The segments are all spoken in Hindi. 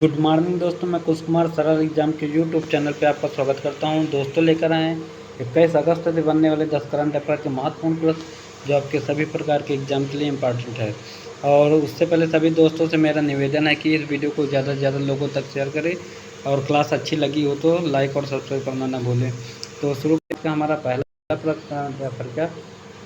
गुड मॉर्निंग दोस्तों, मैं कुश कुमार सरल एग्जाम के यूट्यूब चैनल पे आपका स्वागत करता हूं। दोस्तों लेकर आए हैं 21 अगस्त से बनने वाले 10 करंट अफेयर के महत्वपूर्ण प्रश्न जो आपके सभी प्रकार के एग्जाम के लिए इम्पॉर्टेंट है। और उससे पहले सभी दोस्तों से मेरा निवेदन है कि इस वीडियो को ज़्यादा से ज़्यादा लोगों तक शेयर करें और क्लास अच्छी लगी हो तो लाइक और सब्सक्राइब करना ना भूलें। तो शुरू करते हैं। हमारा पहला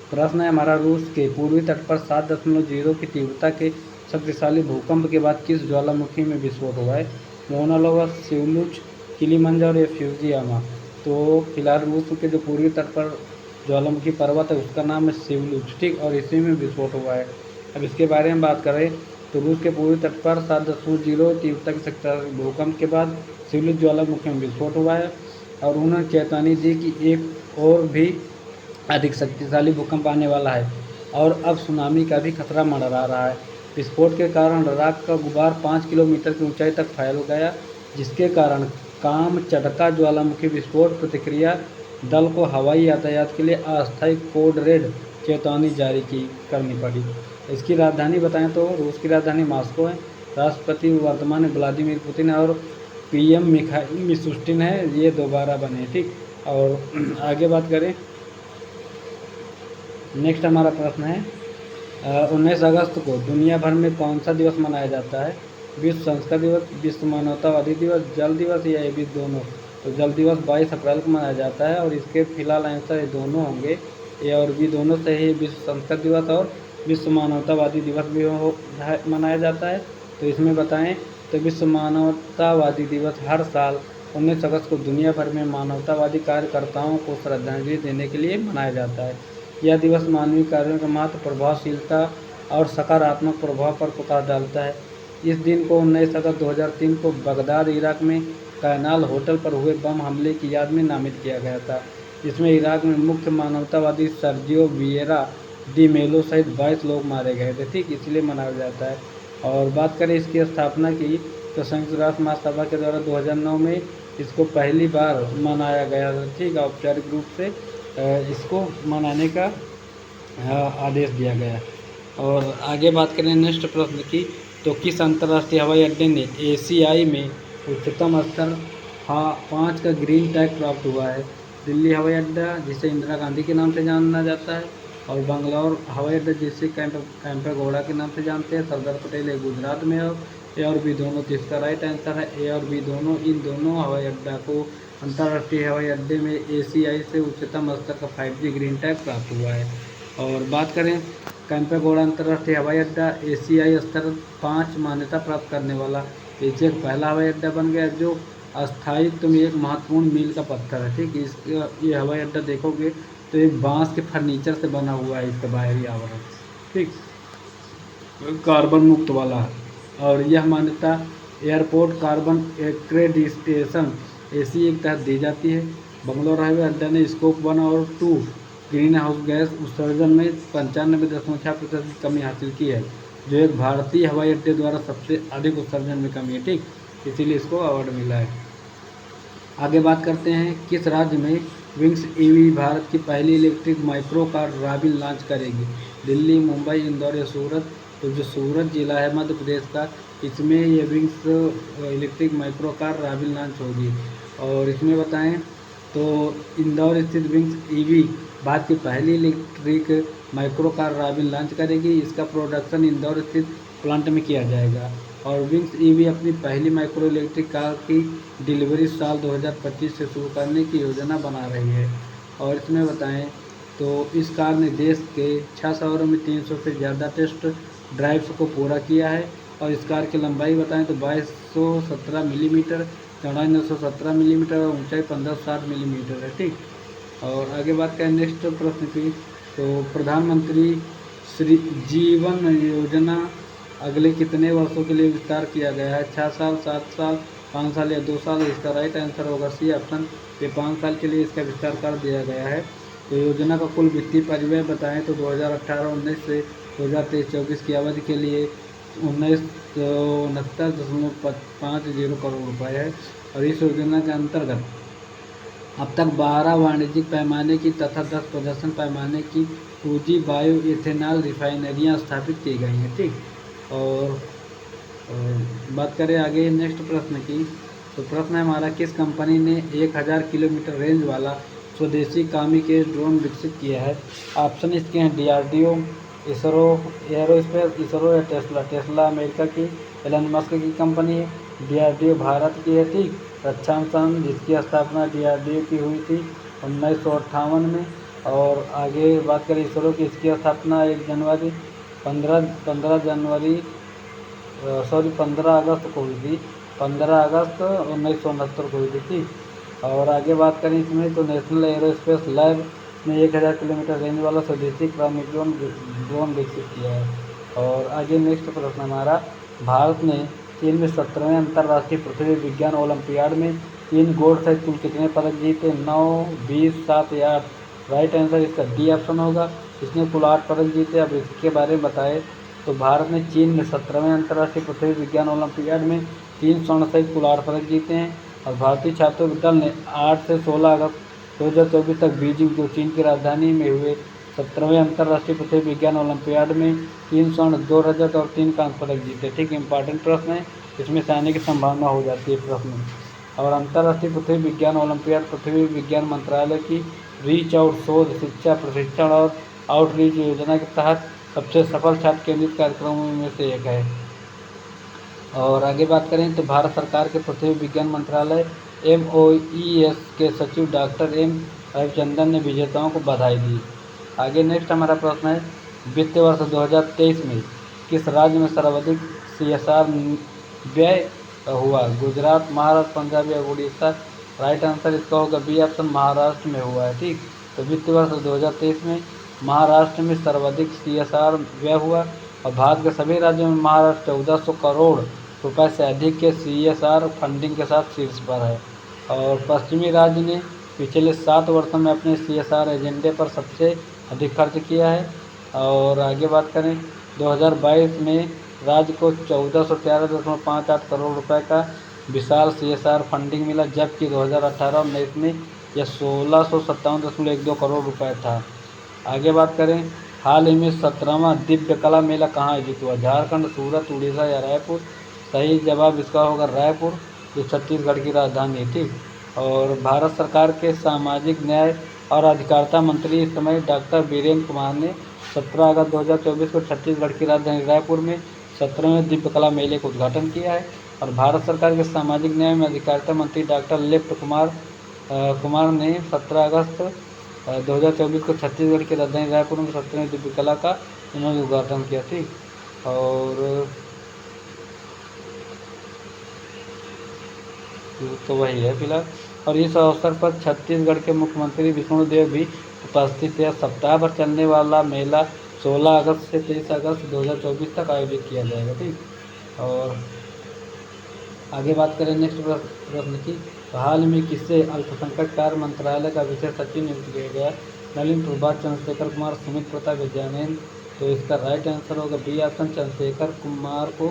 प्रश्न है हमारा, रूस के पूर्वी तट पर 7.0 की तीव्रता के शक्तिशाली भूकंप के बाद किस ज्वालामुखी में विस्फोट हुआ है? मौना लोवा, शिवलुच, किलीमंजारो या फ्यूजियामा। तो फिलहाल रूस के जो पूर्वी तट पर ज्वालामुखी पर्वत है उसका नाम है शिवलुच, ठीक, और इसी में विस्फोट हुआ है। अब इसके बारे में बात करें तो रूस के पूर्वी तट पर 7.0 तीव्रता के शक्तिशाली भूकंप के बाद शिवलुच ज्वालामुखी में विस्फोट हुआ है और उन्होंने चेतावनी दी कि एक और भी अधिक शक्तिशाली भूकंप आने वाला है और अब सुनामी का भी खतरा मंडरा रहा है। विस्फोट के कारण राख का गुबार 5 किलोमीटर की ऊंचाई तक फैल गया, जिसके कारण कामचटका ज्वालामुखी विस्फोट प्रतिक्रिया दल को हवाई यातायात के लिए अस्थायी कोड रेड चेतावनी जारी करनी पड़ी। इसकी राजधानी बताएं तो रूस की राजधानी मॉस्को है। राष्ट्रपति वर्तमान में व्लादिमीर पुतिन और पीएम मिखाइल मिशुस्टिन है, ये दोबारा बने, ठीक। और आगे बात करें, नेक्स्ट हमारा प्रश्न है 19 अगस्त को दुनिया भर में कौन सा दिवस मनाया जाता है? विश्व संस्कृत दिवस, विश्व मानवतावादी दिवस, जल दिवस या ये भी दोनों? तो जल दिवस 22 अप्रैल को मनाया जाता है और इसके फिलहाल आंसर ये दोनों होंगे, ए और बी दोनों सही। विश्व संस्कृत दिवस और विश्व मानवतावादी दिवस भी मनाया जाता है। तो इसमें बताएं तो विश्व मानवतावादी दिवस हर साल 19 अगस्त को दुनिया भर में मानवतावादी कार्यकर्ताओं को श्रद्धांजलि देने के लिए मनाया जाता है। यह दिवस मानवीय कार्यों का महत्व, प्रभावशीलता और सकारात्मक प्रभाव पर प्रकाश डालता है। इस दिन को 19 अगस्त 2003 को बगदाद, इराक में कैनाल होटल पर हुए बम हमले की याद में नामित किया गया था। इसमें इराक में मुख्य मानवतावादी सर्जियो विएरा डी मेलो सहित 22 लोग मारे गए थे, ठीक, इसलिए मनाया जाता है। और बात करें इसकी स्थापना की तो संयुक्त राष्ट्र महासभा के द्वारा 2009 में इसको पहली बार मनाया गया था, ठीक, औपचारिक रूप से इसको मनाने का आदेश दिया गया। और आगे बात करें नेक्स्ट प्रश्न की तो किस अंतर्राष्ट्रीय हवाई अड्डे ने एशियाई में उच्चतम स्तर 5 का ग्रीन टैग प्राप्त हुआ है? दिल्ली हवाई अड्डा, जिसे इंदिरा गांधी के नाम से जाना जाता है, और बंगलौर हवाई अड्डा, जिसे कैंपेगौड़ा के नाम से जानते हैं। सरदार पटेल है गुजरात में, और ए और बी दोनों, तो इसका राइट आंसर है ए और बी दोनों। इन दोनों हवाई अड्डा को अंतर्राष्ट्रीय हवाई अड्डे में एशियाई से उच्चतम स्तर का 5G ग्रीन टैग प्राप्त हुआ है। और बात करें कैंपेगौड़ा अंतर्राष्ट्रीय हवाई अड्डा एशियाई स्तर 5 मान्यता प्राप्त करने वाला एशिया का पहला हवाई अड्डा बन गया, जो अस्थायित्व में एक महत्वपूर्ण मील का पत्थर है, ठीक। ये हवाई अड्डा देखोगे तो एक बांस के फर्नीचर से बना हुआ है, इसका बाहरी आवरण, ठीक, कार्बन मुक्त वाला है। और यह मान्यता एयरपोर्ट कार्बन एक्रेडिटेशन एसी के तहत दी जाती है। बंगलौर हाईवे अड्डा ने स्कोप 1 और 2 ग्रीन हाउस गैस उत्सर्जन में 95.6% की कमी हासिल की है, जो एक भारतीय हवाई अड्डे द्वारा सबसे अधिक उत्सर्जन में कमी है, ठीक, इसीलिए इसको अवार्ड मिला है। आगे बात करते हैं किस राज्य में विंग्स ईवी भारत की पहली electric micro car Rabin launch करेगी? दिल्ली, मुंबई, इंदौर या सूरत? तो जो सूरत जिला है मध्य प्रदेश का, इसमें ये wings electric micro car Rabin launch होगी। और इसमें बताएं तो इंदौर स्थित विंग्स ईवी भारत की पहली electric micro car Rabin launch करेगी। इसका प्रोडक्शन इंदौर स्थित प्लांट में किया जाएगा। और विंग्स ईवी अपनी पहली माइक्रो इलेक्ट्रिक कार की डिलीवरी साल 2025 से शुरू करने की योजना बना रही है। और इसमें बताएं तो इस कार ने देश के 6 शहरों में 300 से ज़्यादा टेस्ट ड्राइव्स को पूरा किया है। और इस कार की लंबाई बताएं तो 2217 मिलीमीटर, चौड़ाई 917 मिलीमीटर और ऊंचाई 1560 मिलीमीटर है, ठीक। और आगे बात करें नेक्स्ट प्रश्न की तो प्रधानमंत्री श्री जीवन योजना अगले कितने वर्षों के लिए विस्तार किया गया है? 6 साल, 7 साल, 5 साल या 2 साल? इसका राइट आंसर होगा सी ऑप्शन, ये 5 साल के लिए इसका विस्तार कर दिया गया है। तो योजना का कुल वित्तीय परिव्यय बताएं तो 2018-19 से 2023-24 की अवधि के लिए 1969.50 करोड़ रुपये है। और इस योजना के अंतर्गत अब तक 12 वाणिज्यिक पैमाने की तथा 10 प्रदर्शन पैमाने की 2G बायो एथेनॉल रिफाइनरियाँ स्थापित की गई हैं, ठीक। और और बात करें आगे नेक्स्ट प्रश्न की, तो प्रश्न है हमारा, किस कंपनी ने 1000 किलोमीटर रेंज वाला स्वदेशी कामी के ड्रोन विकसित किया है? ऑप्शन इसके हैं डीआरडीओ, इसरो, एयरोस्पेस, इसरो या टेस्ला। टेस्ला अमेरिका की एलन मस्क की कंपनी है, डीआरडीओ भारत की है। ठीक, रक्षा अनुसंधान जिसकी स्थापना डीआरडीओ की हुई थी 1958 में। और आगे बात करें इसरो की, इसकी स्थापना 1 जनवरी 15 अगस्त को हुई थी, 15 अगस्त 1969 को हुई थी। ठीक, और आगे बात करें इसमें, तो नेशनल एयरोस्पेस लैब ने 1000 किलोमीटर रेंज वाला स्वदेशी क्रॉनिक ड्रोन विकसित किया है। और आगे नेक्स्ट प्रश्न हमारा, भारत ने चीन में 17वें अंतर्राष्ट्रीय पृथ्वी विज्ञान ओलंपियाड में 3 गोल्ड सहित कुल कितने पदक जीते? 9, 20, 7 या 8? राइट आंसर इसका डी ऑप्शन होगा। इसने कुल 8 पदक जीते। अब इसके बारे में बताएं, तो भारत ने चीन में 17वें अंतर्राष्ट्रीय पृथ्वी विज्ञान ओलंपियाड में 3 स्वर्ण सहित कुल 8 पदक जीते हैं। और भारतीय छात्रों के दल ने 8 से 16 अगस्त 2024 तक बीजिंग, जो चीन की राजधानी में हुए 17वें अंतर्राष्ट्रीय पृथ्वी विज्ञान ओलंपियाड में 3 स्वर्ण, 2 रजत और 3 कांस्य पदक जीते। ठीक, इंपॉर्टेंट प्रश्न है, इसमें से आने की संभावना हो जाती है प्रश्न। और अंतर्राष्ट्रीय पृथ्वी विज्ञान ओलंपियाड पृथ्वी विज्ञान मंत्रालय की रीच आउट शोध, शिक्षा, प्रशिक्षण और आउटरीच योजना के तहत सबसे सफल छात्र केंद्रित कार्यक्रमों में से एक है। और आगे बात करें, तो भारत सरकार के पृथ्वी विज्ञान मंत्रालय MOES के सचिव डॉक्टर M रविचंद्रन ने विजेताओं को बधाई दी। आगे नेक्स्ट हमारा प्रश्न है, वित्त वर्ष 2023 में किस राज्य में सर्वाधिक CSR व्यय हुआ? गुजरात, महाराष्ट्र, पंजाब या उड़ीसा? राइट आंसर इसका होगा बी ऑप्शन, महाराष्ट्र में हुआ है। ठीक, तो वित्त वर्ष 2023 में महाराष्ट्र में सर्वाधिक CSR व्यय हुआ और भारत के सभी राज्यों में महाराष्ट्र 1400 करोड़ रुपए से अधिक के CSR फंडिंग के साथ शीर्ष पर है। और पश्चिमी राज्य ने पिछले 7 वर्षों में अपने CSR एजेंडे पर सबसे अधिक खर्च किया है। और आगे बात करें, 2022 में राज्य को 1413.58 करोड़ रुपए का विशाल CSR फंडिंग मिला, जबकि 2018-19 में यह 1657.12 करोड़ रुपए था। आगे बात करें, हाल ही में 17वां दिव्य कला मेला कहाँ आयोजित हुआ? झारखंड, सूरत, उड़ीसा या रायपुर? सही जवाब इसका होगा रायपुर, जो छत्तीसगढ़ की राजधानी है। ठीक, और भारत सरकार के सामाजिक न्याय और अधिकारिता मंत्री इस समय डॉक्टर वीरेंद्र कुमार ने 17 अगस्त 2024 को छत्तीसगढ़ की राजधानी रायपुर में 17वें दिव्य कला मेले का उद्घाटन किया है। और भारत सरकार के सामाजिक न्याय में अधिकारिता मंत्री डॉक्टर लिप्ट कुमार ने 17 अगस्त 2024 को छत्तीसगढ़ की राजधानी रायपुर में 17वें दिव्य कला का इन्होंने उद्घाटन किया। ठीक, और तो वही है फिलहाल। और इस अवसर पर छत्तीसगढ़ के मुख्यमंत्री विष्णुदेव भी उपस्थित थे। सप्ताह भर चलने वाला मेला 16 अगस्त से 23 अगस्त 2024 तक आयोजित किया जाएगा। ठीक, और आगे बात करें नेक्स्ट प्रश्न की, तो हाल में किससे अल्पसंख्यक कार्य मंत्रालय का विशेष सचिव नियुक्त किया गया? नलिन प्रभात, चंद्रशेखर कुमार, सुमित प्रताप या जैनैन? तो इसका राइट आंसर होगा बी ऑप्शन, चंद्रशेखर कुमार को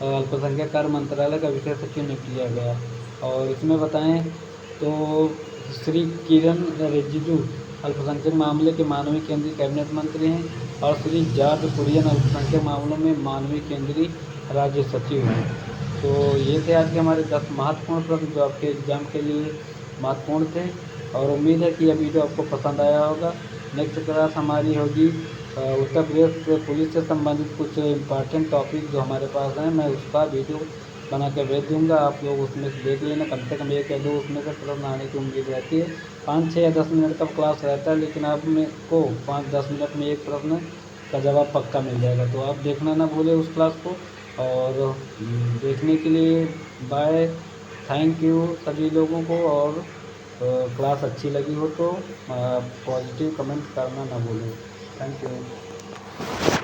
अल्पसंख्यक कार्य मंत्रालय का विशेष सचिव नियुक्त किया गया। और इसमें बताएं तो श्री किरण रिजिजू अल्पसंख्यक मामले के मानवीय केंद्रीय कैबिनेट मंत्री हैं और श्री जॉर्ज कुरियन अल्पसंख्यक मामलों में मानवीय केंद्रीय राज्य सचिव हैं। तो ये थे आज के हमारे 10 महत्वपूर्ण प्रश्न जो आपके एग्जाम के लिए महत्वपूर्ण थे। और उम्मीद है कि यह वीडियो आपको पसंद आया होगा। नेक्स्ट क्लास हमारी होगी उत्तर प्रदेश पुलिस से संबंधित कुछ इम्पॉर्टेंट टॉपिक जो हमारे पास हैं, मैं उसका वीडियो बना के भेज दूँगा। आप लोग उसमें से देख लेना, कम से कम 1 या 2 उसमें से प्रश्न आने की उम्मीद रहती है। 5, 6 या 10 मिनट का क्लास रहता है, लेकिन आप में को 5-10 मिनट में एक प्रश्न का जवाब पक्का मिल जाएगा। तो आप देखना ना भूलें उस क्लास को। और देखने के लिए बाय, थैंक यू सभी लोगों को। और क्लास अच्छी लगी हो तो पॉजिटिव कमेंट करना ना भूलें। Thank you.